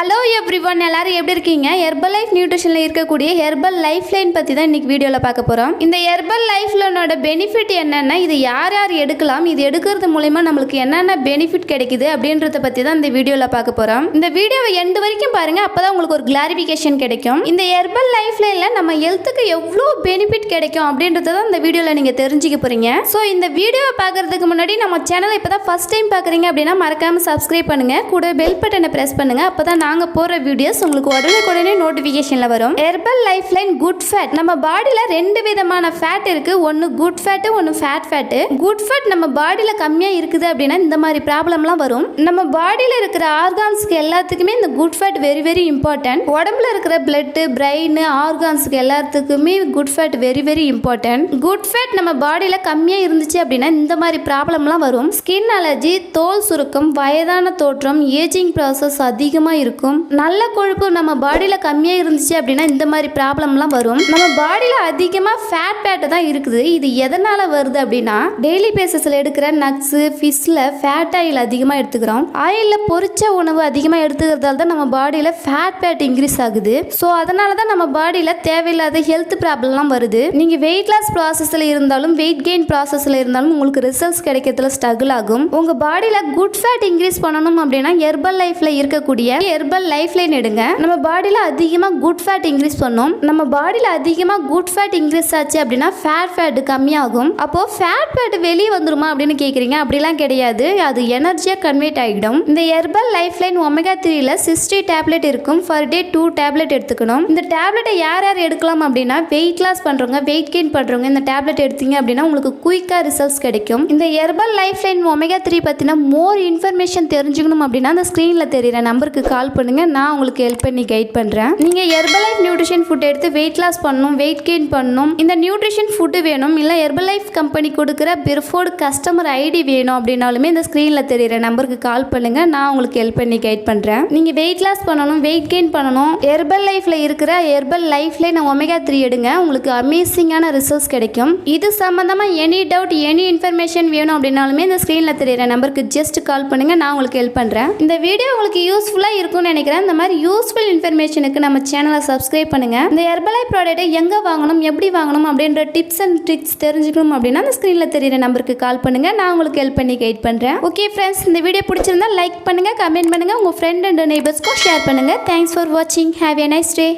Hello everyone, எல்லாரும் எப்படி இருக்கீங்க? ஹெர்பல் லைஃப் நியூட்ரிஷனில் இருக்கக்கூடிய ஹெர்பல் லைஃப் லைன் பற்றி தான் இன்றைக்கி வீடியோவில் பார்க்க போகிறோம். இந்த ஹெர்பல் லைஃப் லைனோட பெனிஃபிட் என்னென்ன, இது யார் யார் எடுக்கலாம், இது எடுக்கிறது மூலிமா நம்மளுக்கு என்னென்ன பெனிஃபிட் கிடைக்குது அப்படின்றத பற்றி தான் இந்த வீடியோவில் பார்க்க போகிறோம். இந்த வீடியோவை எண்டு வரைக்கும் பாருங்கள், அப்போ தான் உங்களுக்கு ஒரு கிளாரிஃபிகேஷன் கிடைக்கும். இந்த ஹெர்பல் லைஃப் லைனில் நம்ம ஹெல்த்துக்கு எவ்வளோ பெனிஃபிட் கிடைக்கும் அப்படின்றத தான் இந்த வீடியோவில் நீங்கள் தெரிஞ்சுக்க போகிறீங்க. ஸோ இந்த வீடியோவை பார்க்குறதுக்கு முன்னாடி நம்ம சேனலை இப்போ தான் ஃபஸ்ட் டைம் பார்க்குறீங்க அப்படின்னா மறக்காமல் சப்ஸ்கிரைப் பண்ணுங்கள், கூட பெல் பட்டனை ப்ரெஸ் பண்ணுங்கள். அப்போ தான் நாங்கள் போகிற வீடியோஸ் உங்களுக்கு உடனே நோட்டிஃபிகேஷனில் வரும். Herbal life line good fat. நம்ம பாடியில் ரெண்டு விதமான ஃபேட் இருக்குது. ஒன்று குட் ஃபேட்டு, ஒன்று ஃபேட் ஃபேட்டு. குட் ஃபேட் நம்ம பாடியில் கம்மியாக இருக்குது அப்படின்னா இந்த மாதிரி ப்ராப்ளம்லாம் வரும். நம்ம பாடியில் இருக்கிற ஆர்கான்ஸ்க்கு எல்லாத்துக்குமே இந்த good fat very very important. உடம்புல இருக்கிற பிளட்டு, பிரெயின், ஆர்கான்ஸ்க்கு எல்லாத்துக்குமே good fat very very important. Good fat நம்ம பாடியில் கம்மியாக இருந்துச்சு அப்படின்னா இந்த மாதிரி ப்ராப்ளம்லாம் வரும். ஸ்கின் அலர்ஜி, தோல் சுருக்கம், வயதான தோற்றம், ஏஜிங் ப்ராசஸ் அதிகமாக இருக்கும். நல்ல கொழுப்பு நம்ம பாடியில் கம்மியாக இருந்துச்சு அப்படின்னா இந்த மாதிரி ப்ராப்ளம்லாம் வரும். நம்ம பாடியில் அதிகமாக ஃபேட் தான் இருக்குது. இது எதனால் வருது அப்படின்னா டெய்லி பேசிஸில் எடுக்கிற நட்ஸு, ஃபிஷ்ஷில் ஃபேட் ஆயில் அதிகமாக எடுத்துக்கிறோம். ஆயிலில் பொரிச்ச உணவு அதிகமாக எடுத்துக்கிறதால தான் நம்ம பாடியில் ஃபேட் இன்க்ரீஸ் ஆகுது. ஸோ அதனால தான் நம்ம பாடியில் தேவையில்லாத ஹெல்த் ப்ராப்ளம்லாம் வருது. நீங்கள் வெயிட் லாஸ் ப்ராசஸில் இருந்தாலும் வெயிட் கெயின் ப்ராசஸில் இருந்தாலும் உங்களுக்கு ரிசல்ட்ஸ் கிடைக்கிறதுல ஸ்ட்ரகிள் ஆகும். உங்கள் பாடியில் குட் ஃபேட் இன்க்ரீஸ் பண்ணணும் அப்படின்னா ஹெர்பல் லைஃப்பில் இருக்கக்கூடிய ஹெர்பல் லைஃப் லைன் எடுங்க. நம்ம பாடியில் அதிகமாக குட் ஃபேட் இன்க்ரீஸ் பண்ணும். நம்ம பாடியில் அதிகமாக குட் ஃபேட் இன்க்ரீஸ் ஆச்சு அப்படின்னா ஃபேட் கம்மியாகும். அப்போ ஃபேட் வெளியே வந்துருமா அப்படின்னு கேட்குறீங்க. அப்படிலாம் கிடையாது, அது எனர்ஜியாக கன்வெர்ட் ஆகிடும். இந்த ஹெர்பல் லைஃப் லைன் ஒமேகா 3ல 60 டேப்லெட் இருக்கும். ஃபர் டே 2 டேப்லெட் எடுத்துக்கணும். இந்த டேப்லெட்டை யார் யார் எடுக்கலாம் அப்படின்னா வெயிட் லாஸ் பண்ணுறவங்க, வெயிட் கெயின் பண்ணுறவங்க இந்த டேப்லெட் எடுத்தீங்க அப்படின்னா உங்களுக்கு குயிக்காக ரிசல்ட்ஸ் கிடைக்கும். இந்த ஹெர்பல் லைஃப் லைன் ஒமேகா 3 பற்றின மோர் இன்ஃபர்மேஷன் தெரிஞ்சுக்கணும் அப்படின்னா அந்த ஸ்க்ரீனில் தெரியிற நம்பருக்கு கால் பண்ணுங்க, நான் உங்களுக்கு ஹெல்ப் பண்ணி கைட் பண்ணுறேன். நீங்கள் ஹெர்பல் லைஃப் நியூட்ரிஷன் ஃபுட் எடுத்து வெயிட் லாஸ் பண்ணணும், வெயிட் கெயின் பண்ணணும், இந்த நியூட்ரிஷன் ஃபுட்டு வேணும், இல்லை ஹெர்பல் லைஃப் கம்பெனி கொடுக்குற பிர்ஃபோர்டு கஸ்டமர் ஐடி வேணும் அப்படின்னாலுமே இந்த ஸ்க்ரீனில் தெரியிற நம்பருக்கு கால் பண்ணுங்கள், நான் உங்களுக்கு ஹெல்ப் பண்ணி கைட் பண்ணுறேன். நீங்கள் வெயிட் லாஸ் பண்ணணும், வெயிட் கெயின் பண்ணணும், ஹெர்பல் லைஃப்பில் இருக்கிற ஹெர்பல் லைஃப்ல ஒமேகா 3 எடுங்க, உங்களுக்கு அமேசிங்கான ரிசல்ட்ஸ் கிடைக்கும். இது சம்மந்தமாக எனி டவுட், எனி இன்ஃபர்மேஷன் வேணும் அப்படின்னாலுமே இந்த ஸ்க்ரீனில் தெரியிற நம்பருக்கு ஜஸ்ட் கால் பண்ணுங்கள், நான் உங்களுக்கு ஹெல்ப் பண்ணுறேன். இந்த வீடியோ உங்களுக்கு யூஸ்ஃபுல்லாக இருக்கும்னு நினைக்கிறேன். இந்த மாதிரி யூஸ்ஃபுல் இன்ஃபர்மேஷனுக்கு நம்ம சேனலை சப்ஸ்கிரைப் பண்ணுங்க. இந்த ஹெர்பல் லைஃப் ப்ராடக்ட்டை எங்கே வாங்கணும், எப்படி வாங்கணும் அப்படின்ற டிப்ஸ் அண்ட் ட்ரிக்ஸ் தெரிஞ்சுக்கணும் அப்படின்னா அந்த ஸ்க்ரீனில் தெரியிற நம்பருக்கு கால் பண்ணுங்க, நான் உங்களுக்கு ஹெல்ப் பண்ணி கைட் பண்ணுறேன். ஓகே ஃப்ரெண்ட்ஸ், இந்த வீடியோ பிடிச்சிருந்தா லைக் பண்ணுங்க, கமெண்ட் பண்ணுங்க, உங்கள் ஃப்ரெண்ட் அண்ட் நெய்பர்ஸ்க்கும் ஷேர் பண்ணுங்க. தேங்க்ஸ் ஃபார் வாட்சிங். Have a nice day.